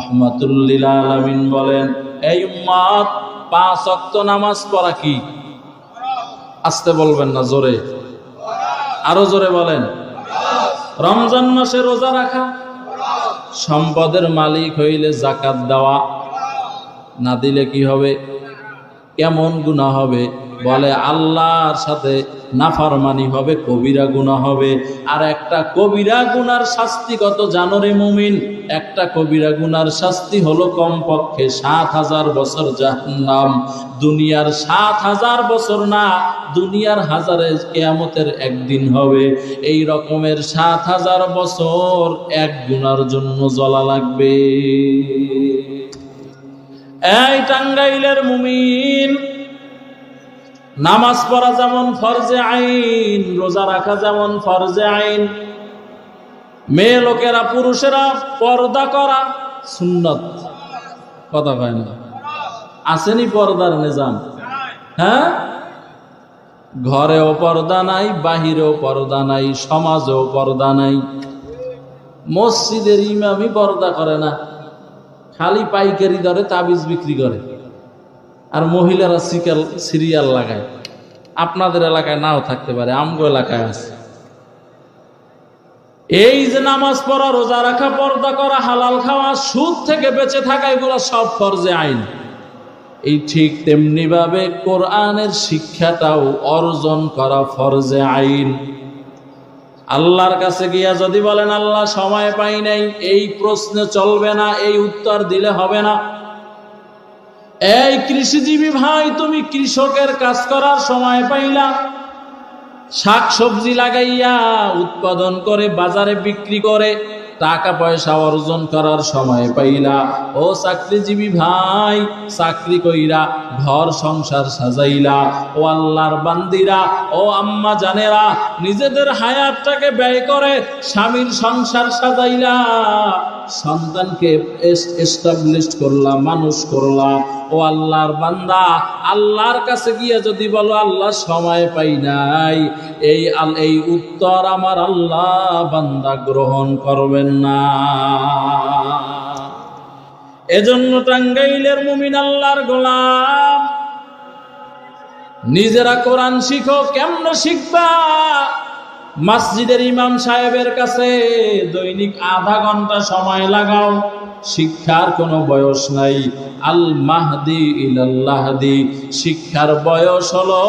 রাহমাতুল লিল আলামিন বলেন, এই উম্মত 5 ওয়াক্ত নামাজ পড়া কি? আস্তে বলবেন না, জোরে, আরো জোরে বলেন। রমজান মাসে রোজা রাখা, সম্পদের মালিক হইলে যাকাত দেওয়া, না দিলে কি হবে? কেমন গুনাহ হবে? বলে আল্লাহর সাথে নাফরমানি হবে, কবিরা গুনাহ হবে। আর একটা কবিরা গুনার শাস্তি কত জানো রে মুমিন? একটা কবিরা গুনার শাস্তি হলো কমপক্ষে 7000 বছর জাহান্নাম। দুনিয়ার 7000 বছর না, দুনিয়ার হাজারে কিয়ামতের একদিন হবে। এই রকমের 7000 বছর এক গুনার জন্য জ্বলা লাগবে। এই টাঙ্গাইলের মুমিন, নামাজ পড়া যেমন ফরজে আইন, রোজা রাখা যেমন ফরজে আইন, মেয়ে লোকেরা পুরুষেরা পর্দা করা সুন্নত। কথা কয় না? আসেনি পর্দার নিজাম? হ্যাঁ, ঘরেও পর্দা নাই, বাহিরেও পর্দা নাই, সমাজেও পর্দা নাই। মসজিদের ইমামই পর্দা করে না, খালি পাইকারি দরে তাবিজ বিক্রি করে, আর মহিলারা সিরিয়াল লাগায়। আপনাদের এলাকায় নাও থাকতে পারে, আমগো এলাকায় আছে। এই যে নামাজ পড়া, রোজা রাখা, পর্দা করা, হালাল খাওয়া, সুদ থেকে বেঁচে থাকা, এগুলো সব ফরজে আইন। এই ঠিক তেমনি ভাবে কোরআনের শিক্ষাটাও অর্জন করা ফরজে আইন। আল্লাহর কাছে গিয়া যদি বলেন আল্লাহ সময় পাই নাই, এই প্রশ্নে চলবে না, এই উত্তর দিলে হবে না। এই কৃষিজীবী ভাই, তুমি কৃষকের কাজ করার সময় পাইলা, শাক সবজি লাগাইয়া উৎপাদন করে বাজারে বিক্রি করে টাকা পয়সা অর্জন করার সময় পাইলা। ও চাকরিজীবী ভাই, চাকরি কইরা ঘর সংসার সাজাইলা। ও আল্লাহর বান্দিরা, ও আম্মা জানেরা, নিজেদের হায়াতটাকে ব্যয় করে স্বামীর সংসার সাজাইলা, সন্তানকে এস্টাবলিশ করলা, মানুষ করলা। ও আল্লাহর বান্দা, আল্লাহর কাছে গিয়ে যদি বলো আল্লাহ সময় পাই নাই, এই উত্তর আমার আল্লাহ বান্দা গ্রহণ করবেন না। এজন্য টাঙ্গাইলের মুমিন আল্লাহর গোলাম, নিজেরা কোরআন শিখো। কেমনে শিখবা? মসজিদের ইমাম সাহেবের কাছে দৈনিক আধা ঘন্টা সময় লাগাও। শিক্ষার কোনো বয়স নাই। আল মাহদি ইলাল্লাহদি, শিক্ষার বয়স হলো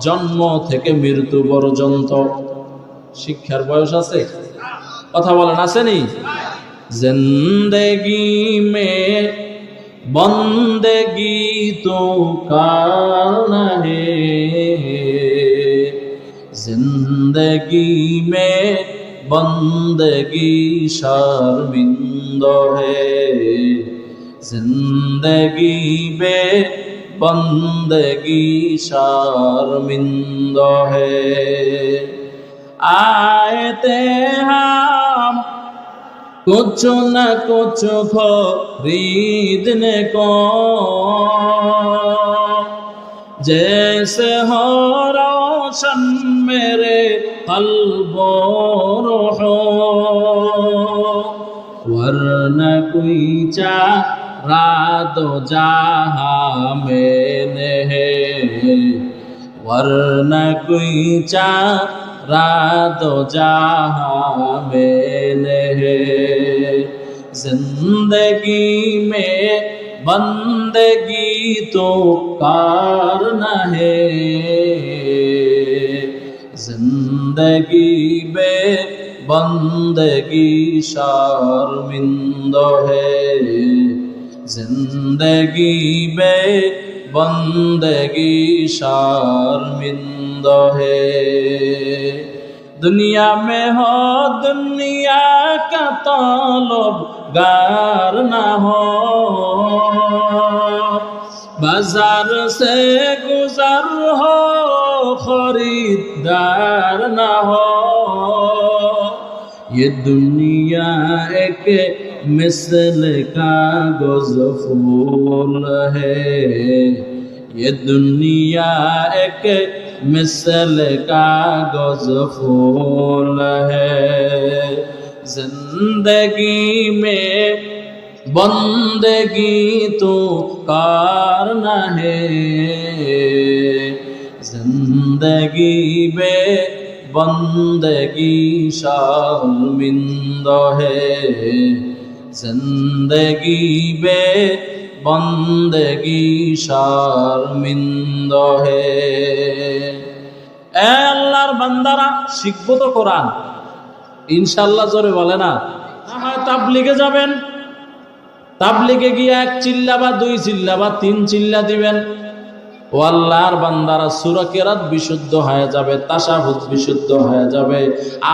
জন্ম থেকে মৃত্যু পর্যন্ত। শিক্ষার বয়স আছে? কথা বলেন, আসেনি? জিন্দেগি মে বন্দেগি তো কারনা হে, जिंदगी में बंदगी शर्मिंद है, जिंदगी में बंदगी शर्मिंद है। आए थे हम कुछ न कुछ खरीदने को, जैसे हो रोशन मेरे कल्बो रूहो, वरना कोई चारा दो जहां मैंने है, वरना कोई चारा दो जहां मैंने है। जिंदगी में बंदगी तो करना है, जिंदगी में बंदगी शर्मिंदा है, जिंदगी में बंदगी शर्मिंदा है। दुनिया में हो दुनिया का तलबगार ना हो, बाजार से गुजर हो खरीदार ना हो। ये दुनिया एक मिसल कागज फूल है, ये दुनिया एक मिसल कागज फूल है। जिंदगी में बंदगी तो करना है, जिंदगी बे बंदगी शर्मिंदा है, जिंदगी बे बंदगी शर्मिंदा है। এ আল্লাহর বান্দারা, শিখবো তো কোরআন ইনশাআল্লাহ, জোরে বলে না। হয় তাবলিগে যাবেন, তাবলিগে গিয়ে 1 চিল্লা বা 2 চিল্লা বা 3 চিল্লা দিবেন, ও আল্লাহর বান্দারা সূরা কেরাত বিশুদ্ধ হয়ে যাবে, তাশাহুদ বিশুদ্ধ হয়ে যাবে।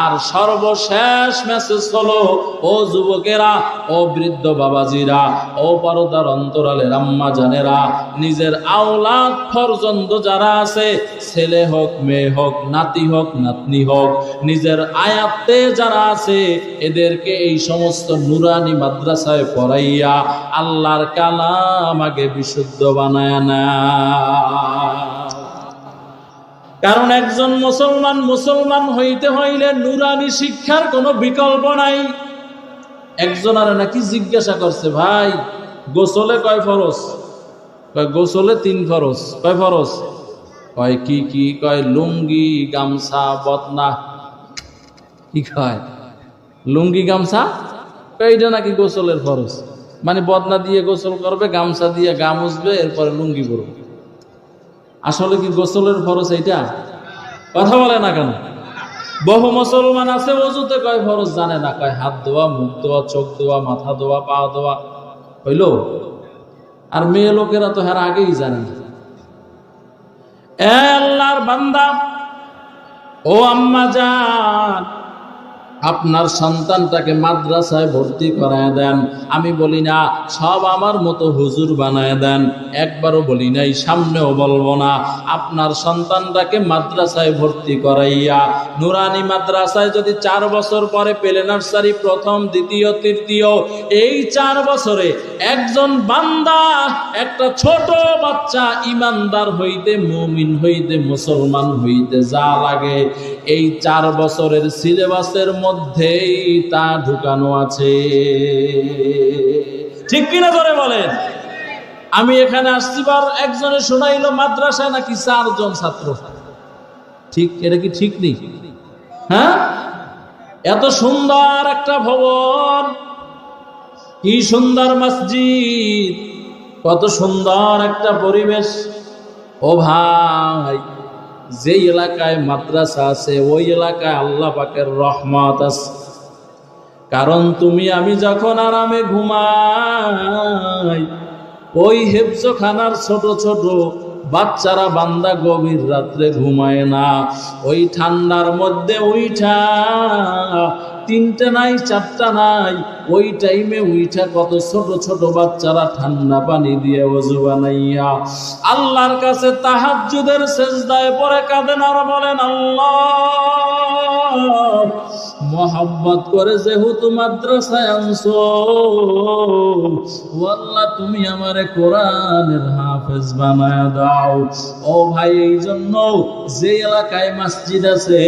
আর সর্বশেষ মেসেজ হলো, ও যুবকেরা, ও বৃদ্ধ বাবাজিরা, ও পর্দার অন্তরালের আম্মা জানেরা, নিজের আওলাদ ফরজন্দ যারা আছে, ছেলে হোক মেয়ে হোক, নাতি হোক নাতনি হোক, নিজের আয়াতে যারা আছে, এদেরকে এই সমস্ত নুরানি মাদ্রাসায় পড়াইয়া আল্লাহর কালাম আগে বিশুদ্ধ বানায় না। কারণ একজন মুসলমান হইতে হইলে নুরানি শিক্ষার কোনো বিকল্প নাই। একজন আর নাকি জিজ্ঞাসা করছে, ভাই গোসলে কয় ফরজ? কয় গোসলে 3 ফরজ। কয় ফরজ? কয় কি কি? কয় লুঙ্গি, গামছা, বদনা। কি কয়? লুঙ্গি, গামছা? কয় এটা নাকি গোসলের ফরজ। মানে বদনা দিয়ে গোসল করবে, গামছা দিয়ে গা মুছবে, এরপরে লুঙ্গি পরবে। আসলে কি গোসলের ফরজ এইটা? কথা বলে না কেন? বহু মুসলমান আছে ওযুতে কয় ফরজ জানে না, কয় হাত ধোয়া, মুখ ধোয়া, চোখ ধোয়া, মাথা ধোয়া, পা ধোয়া। হইল? আর মেয়ে লোকেরা তো হার আগেই জানে না। এ আল্লাহর বান্দা, ও আম্মা জান, আপনার সন্তানটাকে মাদ্রাসায় ভর্তি করায় দেন। আমি বলি না সব আমার মতো হুজুর বানায় দেন, একবারও বলি নাই, সামনেও বলবো না। আপনার সন্তানটাকে মাদ্রাসায় ভর্তি করাইয়া, নুরানি মাদ্রাসায় যদি 4 বছর পরে পেলে নার্সারি, প্রথম, দ্বিতীয়, তৃতীয়, এই 4 বছরে একজন বান্দা, একটা ছোট বাচ্চা ইমানদার হইতে, মুমিন হইতে, মুসলমান হইতে যা লাগে, এই 4 বছরের সিলেবাসের মধ্যেই তা ঢুকানো আছে। ঠিক কিনা ধরে বলেন? আমি এখানে আসছিবার একজনে শোনাইলো মাদ্রাসায় নাকি 4 জন ছাত্র। ঠিক? এটা কি ঠিক নেই? হ্যাঁ, এত সুন্দর একটা ভবন, কি সুন্দর মসজিদ, কত সুন্দর একটা পরিবেশ। ও ভাই, যে এলাকায় মাদ্রাসা আছে ওই এলাকায় আল্লাহ পাকের রহমত আছে। কারণ তুমি আমি যখন আরামে ঘুমাই, ওই হেফজখানার ছোট ছোট বাচ্চারা, বান্দা গভীর রাত্রে ঘুমায় না। ওই ঠান্ডার মধ্যে উইঠা, 3টা নাই 4টা নাই, ওই টাইমে উইঠা কত ছোট ছোট বাচ্চারা ঠান্ডা পানি দিয়ে ওযু বানাইয়া আল্লাহর কাছে তাহাজ্জুদের সিজদায় পড়ে কাঁদেন আর বলেন, আল্লাহ, মোহাব্বত করে যেহেতু মাদ্রাসায় আনছো, ও আল্লাহ, তুমি আমারে কোরআনের হাফেজ বানায় দাও। ও ভাই, এই জন্য যে এলাকায় মসজিদ আছে,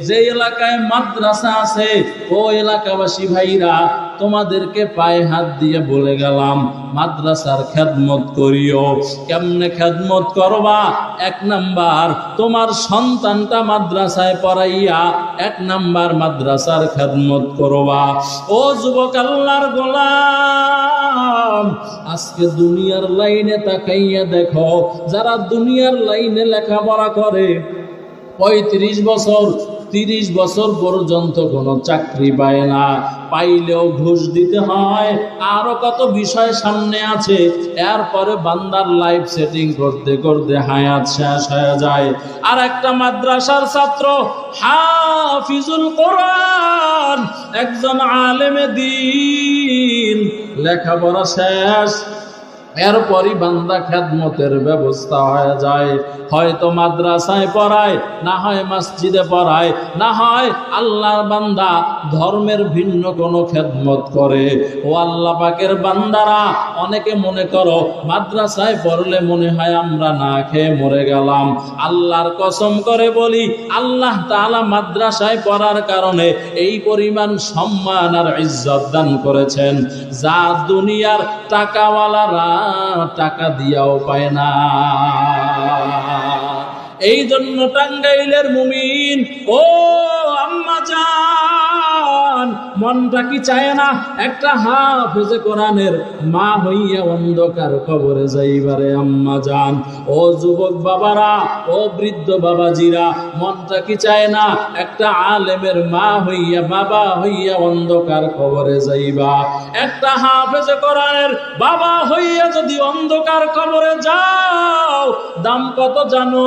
যে এলাকায় মাদ্রাসা আছে, ও এলাকাবাসী ভাইরা, তোমাদেরকে পায়ে হাত দিয়ে বলে গেলাম, মাদ্রাসার খেদমত করিও। কেমনে খেদমত করবা? 1 নাম্বার, তোমার সন্তানটা মাদ্রাসায় পড়াইয়া 1 নাম্বার মাদ্রাসার খেদমত করবা। ও যুবক আল্লাহর গোলাম, আজকে দুনিয়ার লাইনে তাকাইয়া দেখো, যারা দুনিয়ার লাইনে লেখাপড়া করে 35 বছর 30 বছর পর্যন্ত কোনো চাকরি পায় না, পাইলেও ঘুষ দিতে হয়, আরো কত বিষয় সামনে আছে। এরপরে বান্দার লাইফ সেটিং করতে করতে হায়াত শেষ হয়ে যায়। আর একটা মাদ্রাসার ছাত্র, হাফিজুল কোরআন, একজন আলেমে দ্বীন, লেখাপড়া শেষ, এরপরই বান্দা খেদমতের ব্যবস্থা হয়ে যায়। হয়তো মাদ্রাসায় পড়ায়, না হয় মসজিদে পড়ায়, না হয় আল্লাহর বান্দা ধর্মের ভিন্ন কোনো খেদমত করে। ও আল্লাহ পাকের বান্দারা, অনেকে মনে করো মাদ্রাসায় পড়লে মনে হয় আমরা না খেয়ে মরে গেলাম। আল্লাহর কসম করে বলি, আল্লাহ তাআলা মাদ্রাসায় পড়ার কারণে এই পরিমাণ সম্মান আর ইজ্জত দান করেছেন, যা দুনিয়ার টাকাওয়ালারা টাকা দিয়াও পায় না। এই জন্য টাঙ্গাইলের মুমিন, ও আম্মা জান, মনটা কি চায় না একটা হাফেজে কোরআনের মা হইয়া অন্ধকার কবরে যাইবারে? আম্মা জান, ও যুবক বাবারা, ও বৃদ্ধ বাবাজিরা, মনটা কি চায় না একটা আলেমের মা হইয়া, বাবা হইয়া অন্ধকার কবরে যাইবা? একটা হাফেজে কোরআনের বাবা হইয়া যদি অন্ধকার কবরে যাও, দাম কত জানো?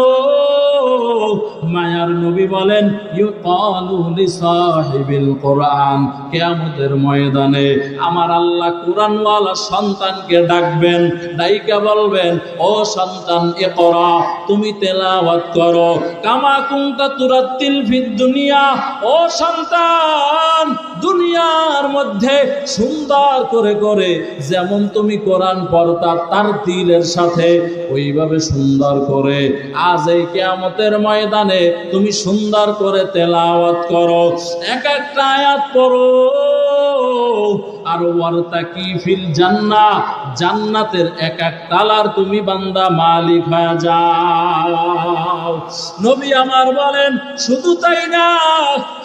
মায়ার নবী বলেন, ইউকালু লিসাহিবিল কোরআন, কিয়ামতের ময়দানে আমার আল্লাহ কোরআনওয়ালা সন্তানকে ডাকবেন, ডাইকা বলবেন, ও সন্তান ইকরা, তুমি তেলাওয়াত করো, কামা কুনতা তুরাত্তিল ফিদ দুনিয়া। ও সন্তান, দুনিয়ার মধ্যে সুন্দর করে করে যেমন তুমি কোরআন পড়তা তারতিলের সাথে, ওইভাবে সুন্দর করে আজ এই কিয়ামতের ময়দানে তুমি সুন্দর করে তেলাওয়াত করো, এক একটা আয়াত পড়ো। আর ওয়ারতাকি ফিল জান্নাহ, জান্নাতের এক এক তালার তুমি বান্দা মালিক হয়ে যাও। নবী আমার বলেন, শুধু তাই না,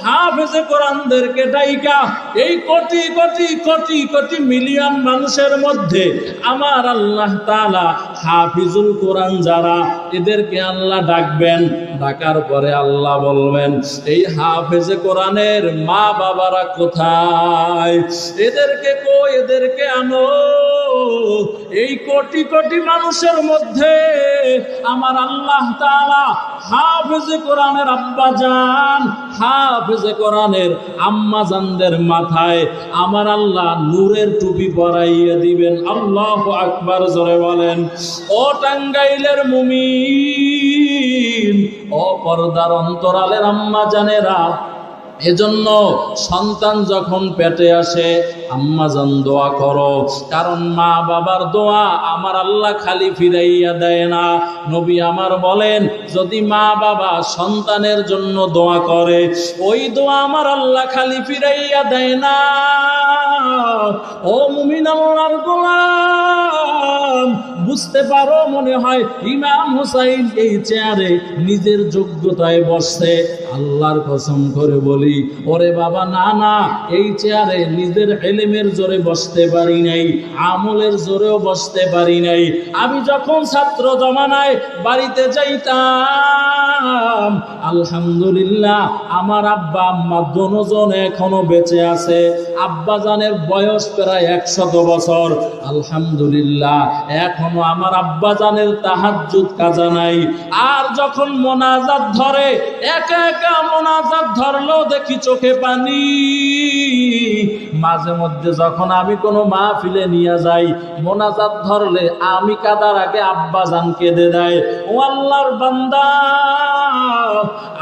হাফেজে কোরআনদেরকে ডাইকা এই কোটি কোটি কোটি কোটি মিলিয়ন মানুষের মধ্যে আমার আল্লাহ তাআলা হাফিজুল কোরআন যারা, এদেরকে আল্লাহ ডাকবেন। ডাকার পরে আল্লাহ বলবেন, এই হাফেজে কোরআনের মা বাবারা কোথায়? এদেরকে কই, এদেরকে আনো। এই কোটি কোটি মানুষের মধ্যে আমার আল্লাহ তাআলা হাফেজে কোরআনের আব্বা জান, হাফেজে কোরআনের আম্মা জানদের মাথায় আমার আল্লাহ নূরের টুপি পরাইয়া দিবেন। আল্লাহু আকবার, জোরে বলেন। ও টাঙ্গাইলের মুমিন, ও পর্দার অন্তরালের আম্মা জানেরা, এজন্য সন্তান যখন পেটে আসে আম্মা জান দোয়া করো, কারণ মা বাবার দোয়া আমার আল্লাহ খালি ফিরাইয়া দেয় না। নবী আমার বলেন, যদি মা বাবা সন্তানের জন্য দোয়া করে, ওই দোয়া আমার আল্লাহ খালি ফিরাইয়া দেয় না। ও মুমিন আল্লাহর গোলাম, বুঝতে পারো মনে হয় ইমাম হুসাইন এই চেয়ারে নিজের যোগ্যতায় বসছে। আল্লাহর কসম করে বলি, ওরে বাবা, না না, এই চেয়ারে নিজের ইলমের জোরে বসতে পারি নাই, আমলের জোরেও বসতে পারি নাই। আমি যখন ছাত্র জমানায় বাড়িতে যাইতাম, আলহামদুলিল্লাহ আমার আব্বা আম্মা দুজন এখনো বেঁচে আছে। আব্বা জানের বয়স প্রায় 100 বছর। আলহামদুলিল্লাহ এখনো আমার আব্বা জানের তাহাজ্জুদ কাজা নাই। আর যখন মোনাজাত ধরে, একা একা মোনাজাত ধরলেও দেখি চোখে পানি। মাঝে মধ্যে যখন আমি কোনো মাহফিলে নিয়ে যাই, মোনাজাত ধরলে আমি কাদার আগে আব্বা জান কেঁদে দেয়। ও আল্লাহর বান্দা,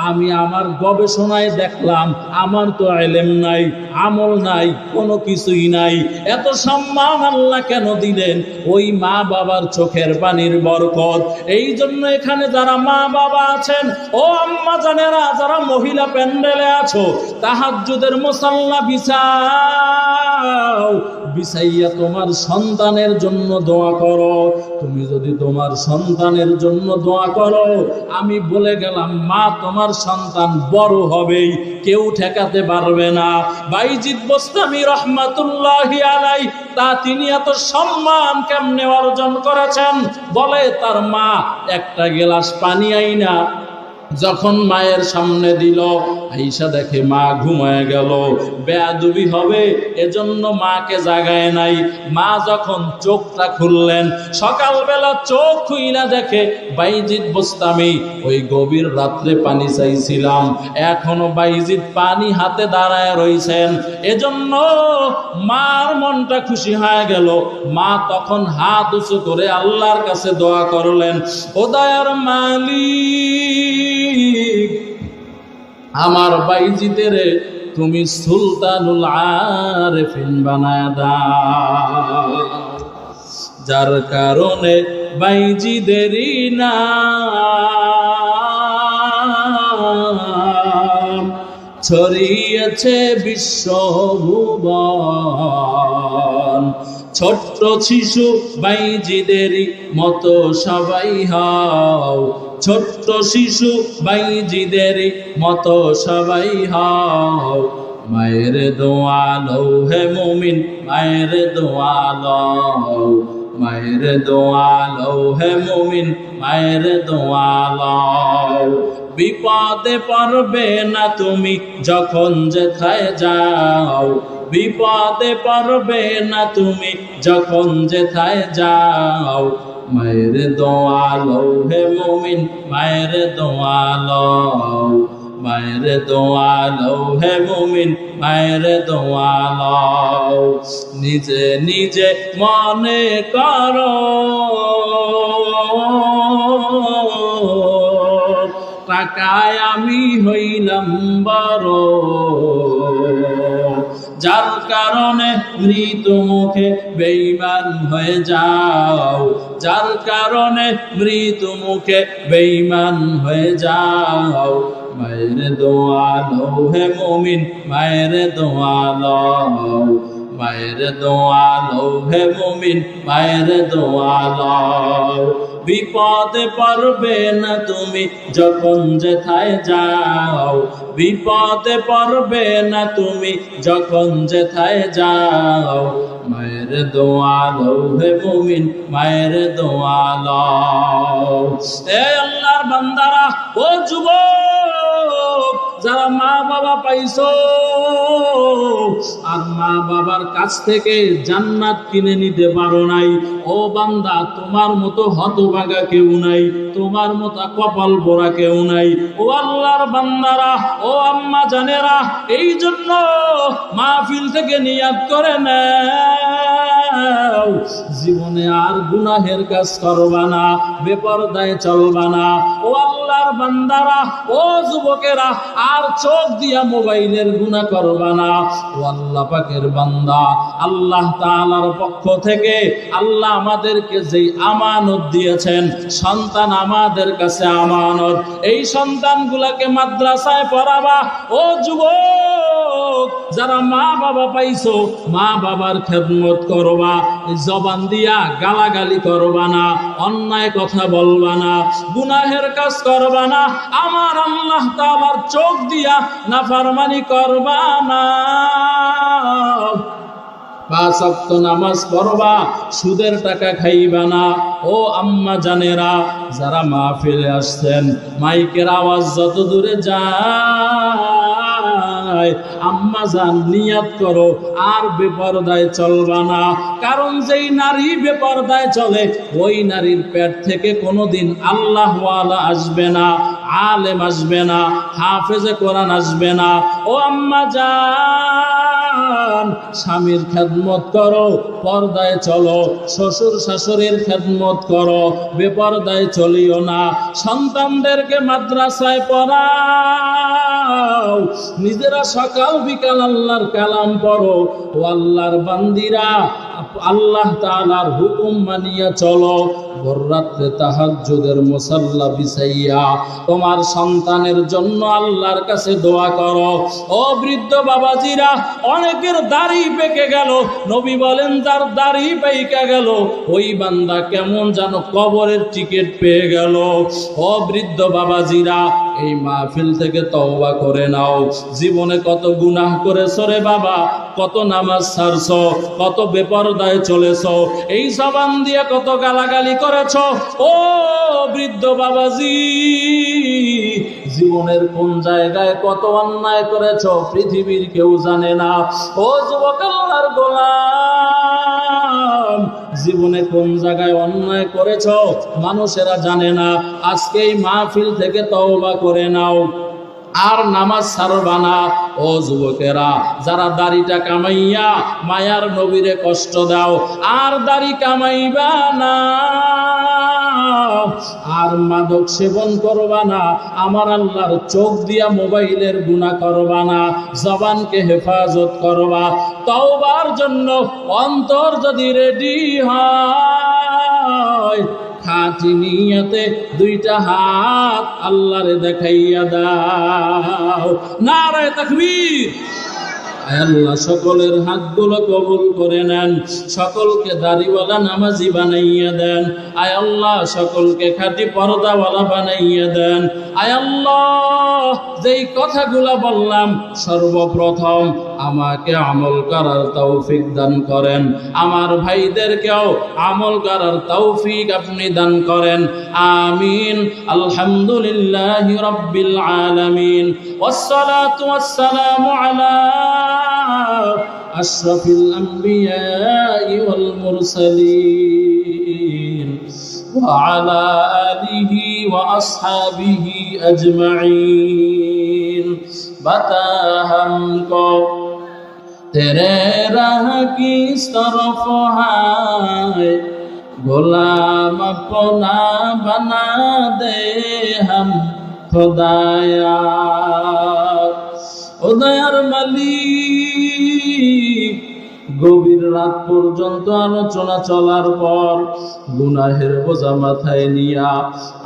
আমি আমার গবেষণায় দেখলাম আমার তো ইলম নাই, আমল নাই, কোনো কিছুই নাই। এত সম্মান আল্লাহ কেন দিলেন? ওই মা বাবার চোখের পানির বরকত। এই জন্য এখানে যারা মা বাবা আছেন, ও আম্মা জানেরা, যারা মহিলা প্যান্ডেলে আছো, তাহাজ্জুদের মুসাল্লা বিছাও, বিছাইয়া তোমার সন্তানের জন্য দোয়া করো। তুমি যদি তোমার সন্তানের জন্য দোয়া করো, আমি বলে গেলাম, মা তোমার সন্তান বড় হবেই, কেউ ঠেকাতে পারবে না। বাইজিদ বোস্তামি রহমাতুল্লাহি আলাইহি, তা তিনি এত সম্মান কেমনে অর্জন করেছেন? বলে তার মা একটা গ্লাস পানি আইনা যখন মায়ের সামনে দিল, আইসা দেখে মা ঘুমায় গেল। বেয়াদবি হবে এজন্য মাকে জাগায় নাই। মা যখন চোখটা খুললেন, সকালবেলা চোখ খুইলা দেখে বাইজিদ বোস্তামি, ওই গভীর রাত্রে পানি চাইছিলাম, এখনো বাইজিদ পানি হাতে দাঁড়ায় রইছেন। এজন্য মার মনটা খুশি হয়ে গেল। মা তখন হাত উঁচু করে আল্লাহর কাছে দোয়া করলেন, ও দয়ার মালিক, আমার বাইজিদের তুমি সুলতানুল আরেফিন বানায় দাও, যার কারণে বাইজিদেরই নাম ছড়িয়েছে বিশ্বভুবন। ছোট্ট শিশু বাইজিদেরই মতো সবাই হও, ছোট্ট শিশু বাইজিদেরই মতো সবাই হও। মায়ের দোয়া লও হে মুমিন, মায়ের দোয়া লও, মায়ের দোয়া লও হে মুমিন, মায়ের দোয়া লও। বিপদে পড়বে না তুমি যখন যেথায় যাও, বিপদে পড়বে না তুমি যখন যেথায় যাও। মায়ের দোয়া লও হে মুমিন, মায়ের দোয়া লও, মায়ের দোয়া লও হে মুমিন, মায়ের দোয়া লও। নিজে নিজে মনে করো টাকায় আমি হইলাম বড়, যার কারণে মৃত্যু মুখে বেঈমান হয়ে যাও, যার কারণে মৃত্যু মুখে বেঈমান হয়ে যাও। মায়ের দোয়া লও হে মুমিন, মায়ের দোয়া লও, মায়ের দোয়া লও হে মুমিন, মায়ের দোয়া লও। বিপদে পড়বে না তুমি যখন যেথায় যাও, বিপদে পড়বে না তুমি যখন যেথায় যাও। মায়ের দোয়া লও হে মুমিন, মায়ের দোয়া লও। এ আল্লাহর বান্দারা, ও যুবক যারা মা বাবা পাইছো আর মা বাবার কাছ থেকে জান্নাত কিনে নিতে পারো নাই, ও বান্দা তোমার মতো হতভাগা কেউ নাই, তোমার মতো কপাল পোড়া কেউ নাই। ও আল্লাহর বান্দারা, ও আম্মা জানেরা, এই জন্য মাহফিল থেকে নিয়াত করে নাও, জীবনে আর গুনাহের কাজ করবা না, বেপরদায় চলবা না। ও আল্লাহর বান্দারা, ও যুবকেরা, আর চোখ দিয়া মোবাইলের গুনাহ করবা না। ও আল্লাহ পাকের বান্দা, আল্লাহ তাআলার পক্ষ থেকে আল্লাহ আমাদেরকে যেই আমানত দিয়েছেন, সন্তান আমাদের কাছে আমানত, এই সন্তানগুলাকে মাদ্রাসায় পড়াবা। ও যুবক যারা মা বাবা পাইছো, মা বাবার খেদমত করবা, জবান দিয়া গালাগালি করবা না, অন্যায় কথা বলবা না, গুনাহের কাজ করবা না, আমার আল্লাহ তাআলার চোখ দিয়া নাফরমানি করবা না। 5 ওয়াক্ত নামাজ পড়বা, সুদের টাকা খাইবা না। ও আম্মা জানেরা, যারা মাহফিলে আসছেন, মাইকের আওয়াজ যত দূরে যায়, আম্মা জান নিয়াত করো আর বেপরদায় চলবা না। কারণ যেই নারী বেপরদায় চলে, ওই নারীর পেট থেকে কোনোদিন আল্লাহওয়ালা আসবে না, আলেম আসবে না, হাফেজে কোরআন আসবে না। ও আম্মা জান, স্বামীর খেদমত করো, পর্দায় চলো, শ্বশুর শাশুড়ির খেদমত করো, বেপরদায় চলিও না। সন্তানদেরকে মাদ্রাসায় পড়াও, নিজেরা সকাল বিকাল আল্লাহর কালাম পড়ো। ও আল্লাহর বান্দিরা, আল্লাহ তাআলার হুকুম মানিয়া চলো। ভোর রাত্রে তাহাজ্জুদের মুসাল্লা বিছাইয়া তোমার সন্তানের জন্য আল্লাহর কাছে দোয়া করো। ও বৃদ্ধ বাবাজিরা, অনেকের দাড়ি পেকে গেল, নবী বলেন যার দাড়ি পেকে গেল ওই বান্দা কেমন যেন কবরের টিকিট পেয়ে গেল। ও বৃদ্ধ বাবাজিরা, এই মাহফিল থেকে তওবা করে নাও। জীবনে কত গুনাহ করেছো রে বাবা, কত নামাজ ছাড়ছো, কত বেপরদায় চলেছো, এই জবান দিয়ে কত গালাগালি করেছো। ও বৃদ্ধ বাবাজি, জীবনের কোন জায়গায় কত অন্যায় করেছ পৃথিবীর কেউ জানে না। ও যুবক আল্লাহর গোলাম, জীবনে কোন জায়গায় অন্যায় করেছ মানুষেরা জানে না। আজকে এই মাহফিল থেকে তওবা করে নাও, আর নামাজ ছাড়বা না। ও যুবকেরা, যারা দাড়িটা কামাইয়া মায়ার নবীরে কষ্ট দাও, আর দাড়ি কামাইবা না, আর মাদক সেবন করবা না, আমার আল্লাহর চোখ দিয়া মোবাইলের গুনাহ করবা না, জবানকে হেফাজত করবা। তওবার জন্য অন্তর যদি রেডি হয়, খাঁটি নিয়তে দুইটা হাত আল্লাহরে দেখাইয়া দাও। নারে তাকবীর। আল্লাহ সকলের হাতগুলো কবুল করে নেন, সকলকে দাড়িওয়ালা নামাজি বানাইয়া দেন। আয় আল্লাহ সকলকে খাঁটি পর্দাওয়ালা বানাইয়া দেন। আয় আল্লাহ যেই কথাগুলা বললাম সর্বপ্রথম আমাকে আমল করার তৌফিক দান করেন, আমার ভাইদেরকেও আমল করার তৌফিক আপনি দান করেন। আমিন। আলহামদুলিল্লাহি রাব্বিল আলামিন, ওয়াসসালাতু ওয়াসসালামু আলা আশরাফিল আমবিয়াই ওয়াল মুরসালিন ওয়া আলা আলিহি ওয়া আসহাবিহি আজমাইন। বাতা হামকো তেরে রাহ কিস তরফ হায়, গোলাম আপনা বনা দে হাম খুদায়া। ও দয়ার মালিক, গভীর রাত পর্যন্ত আলোচনা চলার পর গুনাহের বোঝা মাথায় নিয়া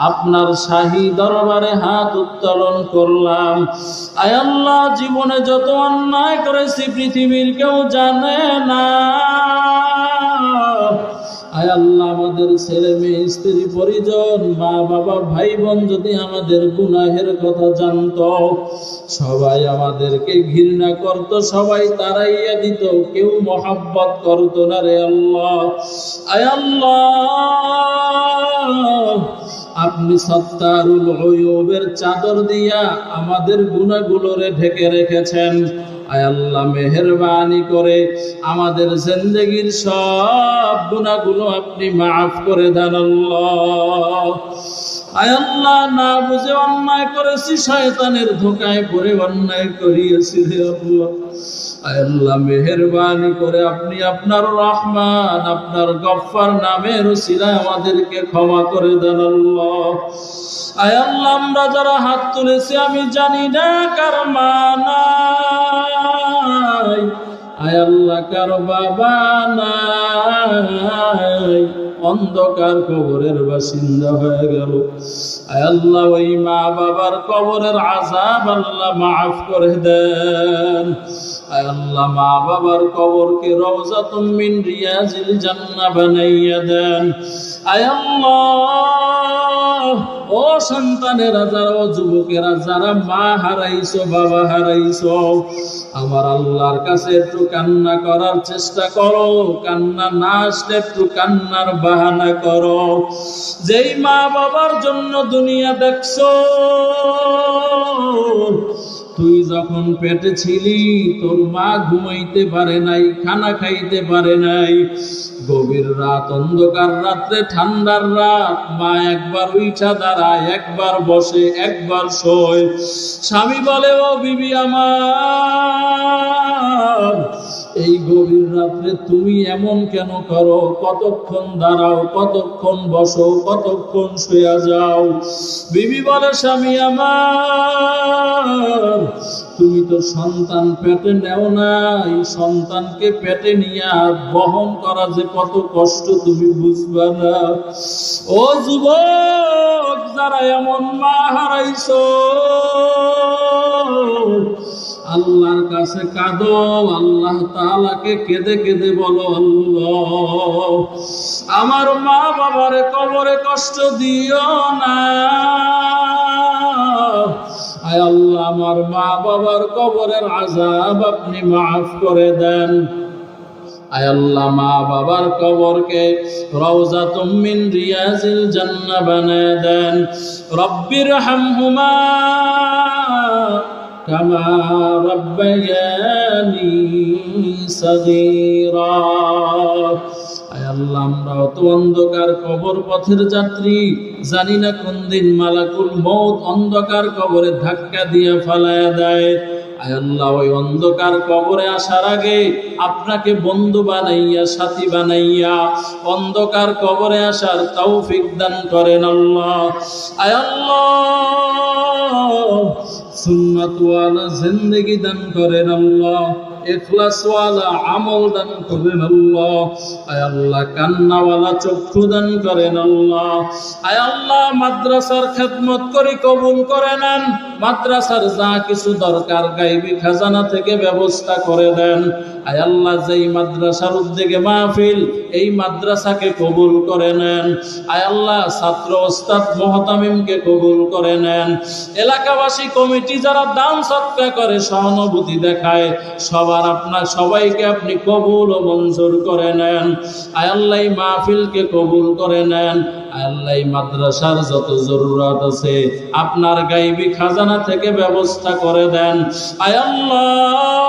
আপনার শাহী দরবারে হাত উত্তোলন করলাম। আয় আল্লাহ, জীবনে যত অন্যায় করেছি পৃথিবীর কেউ জানে না। আয় আল্লাহ, আমাদের ছেলে মেয়ে স্ত্রী পরিজন মা বাবা ভাই বোন যদি আমাদের গুনাহের কথা জানতো, সবাই আমাদেরকে ঘৃণা করত, সবাই তাড়াইয়া দিত, কেউ মহব্বত করত না রে আল্লাহ। আয় আল্লাহ, আপনি সত্তারুল গয়ুবের চাদর দিয়া আমাদের গুনাহগুলোরে ঢেকে রেখেছেন। আয় আল্লাহ, মেহেরবানি করে আমাদের জিন্দেগীর সব গুনাহগুলো আপনি মাফ করে দেন আল্লাহ। আয় আল্লাহ, না বুঝে অন্যায় করেছি, শয়তানের ধোঁকায় পড়ে অন্যায় করিয়েছি রে আল্লাহ। আয় আল্লাহ, মেহেরবানি করে আপনি আপনার রহমান, আপনার গফফার নামের উসিলায় আমাদেরকে ক্ষমা করে দেন আল্লাহ। আয় আল্লাহ, আমরা যারা হাত তুলেছি আমি জানি না কার মা নাই, আয় আল্লাহ কার বাবা নাই, অন্ধকার কবরের বাসিন্দা হয়ে গেল। আয় আল্লাহ, ওই মা বাবার কবরের আযাব আল্লাহ মাফ করে দেন। আয় আল্লাহ, মা বাবার কবরকে রওজাতুম মিন রিয়াজিল জান্নাহ বানাইয়া দেন। আয় আল্লাহ, ও সন্তানেরা যারা, ও যুবকেরা যারা মা হারাইছো বাবা হারাইছো, আমার আল্লাহর কাছে একটু কান্না করার চেষ্টা করো। কান্না না আসলে একটু কান্নার বাহানা করো। যেই মা বাবার জন্য দুনিয়া দেখছো, তুই যখন পেটে ছিলি তোর মা ঘুমাইতে পারে নাই, খানা খাইতে পারে নাই। গভীর রাত, অন্ধকার রাত্রে, ঠান্ডার রাত, মা একবার উঠা দাঁড়ায়, একবার বসে, একবার শোয়। স্বামী বলে, ও বিবি আমার, এই গভীর রাত্রে তুমি এমন কেন করো? কতক্ষণ দাঁড়াও, কতক্ষণ বসো, কতক্ষণ শুয়ে যাও? বিবি বলে, স্বামী আমার, তুমি তো সন্তান পেটে নেও নাই, সন্তানকে পেটে নিয়ে বহন করা যে কত কষ্ট তুমি বুঝবা না। ও যুবক যারা এমন মা হারাইছো, আল্লাহর কাছে কাঁদো, আল্লাহ তাআলাকে কেঁদে কেঁদে বলো, আল্লাহ আমার মা বাবারে কবরে কষ্ট দিও না। আয় আল্লাহ, আমার মা বাবার কবরের আযাব আপনি মাফ করে দেন। আয় আল্লাহ মা বাবার কবরকে রওজাতুম মিন রিয়াজিল জান্নাহ বানায় দেন। রব্বির হামহুমা কামা রাব্বায়ানি সাগীরা। আয় আল্লাহ আমরা অত অন্ধকার কবর পথের যাত্রী, জানি না কোন দিন মালাকুল মউত অন্ধকার কবরে ধাক্কা দিয়ে ফালায়া দেয়। আয় আল্লাহ ওই অন্ধকার কবরে আসার আগে আপনাকে বন্ধু বানাইয়া সাথী বানাইয়া অন্ধকার কবরে আসার তৌফিক দান করেন আল্লাহ। আয় আল্লাহ সুন্নাত ওয়ালা জিন্দেগি দান করেন আল্লাহ, ইখলাস ওয়ালা আমল দান করেন আল্লাহ। আয় আল্লাহ কান্নাওয়ালা চক্ষু দান করেন আল্লাহ। আয় আল্লাহ মাদ্রাসার খেদমত করে কবুল করে নেন, মাদ্রাসার যা কিছু দরকার গায়বী খাজানা থেকে ব্যবস্থা করে দেন। আয় আল্লাহ যেই মাদ্রাসার উদ্যোগে মাহফিল, এই মাদ্রাসাকে কবুল করে নেন। আয় আল্লাহ ছাত্র ওস্তাদ মুহতামিমকে কবুল করে নেন। এলাকাবাসী কমিটি যারা দান সদকা করে সহানুভূতি দেখায় সবার আপনার সবাইকে আপনি কবুল ও মঞ্জুর করে নেন। আয় আল্লাহ এই মাহফিলকে কবুল করে নেন। আয় আল্লাহ এই মাদ্রাসার যত জরুরত আছে আপনার গায়বী খাজানা থেকে ব্যবস্থা করে দেন। আয় আল্লাহ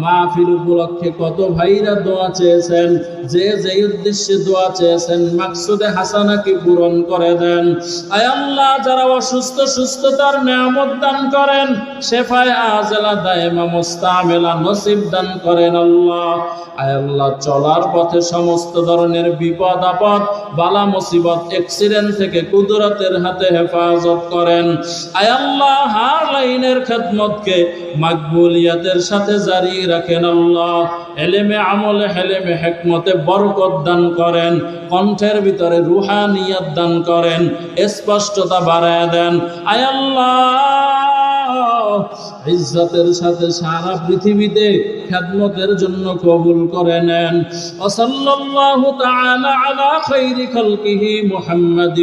মাহফিল উপলক্ষে কত ভাইরা দোয়া চেয়েছেন, যে যে উদ্দেশ্যে দোয়া চেয়েছেন মাকসুদে হাসানাকে পূরণ করে দেন। আয় আল্লাহ যারা অসুস্থ সুস্থতার নিয়ামত দান করেন, শেফায়ে আজেলা দায়েমা মুস্তামেলা নসিব দান করেন আল্লাহ। আয় আল্লাহ চলার পথে সমস্ত ধরনের বিপদ আপদ বালা মুসিবত অ্যাক্সিডেন্ট থেকে কুদরতের হাতে হেফাজত করেন। আয় আল্লাহ হার লাইনের খেদমতকে মাকবুলিয়াতের সাথে জারি রাখেন আল্লাহ। এলেমে আমলে হেলেমে হিকমতে বরকত দান করেন, কণ্ঠের ভিতরে রুহানিয়ত দান করেন, স্পষ্টতা বাড়ায় দেন। আয় আল্লাহ ইজ্জতের সাথে সারা পৃথিবীতে খেদমতের জন্য কবুল করে নেন। সাল্লাল্লাহু তাআলা আলা খায়রি খালকিহি মুহাম্মাদ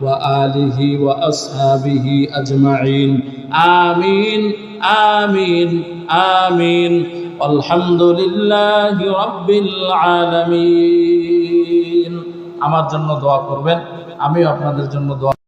ওয়া আলিহি ওয়া আসহাবিহি আজমাইন। আমিন আমিন আমিন। আলহামদুলিল্লাহি রাব্বিল আলামিন। আমার জন্য দোয়া করবেন, আমিও আপনাদের জন্য দোয়া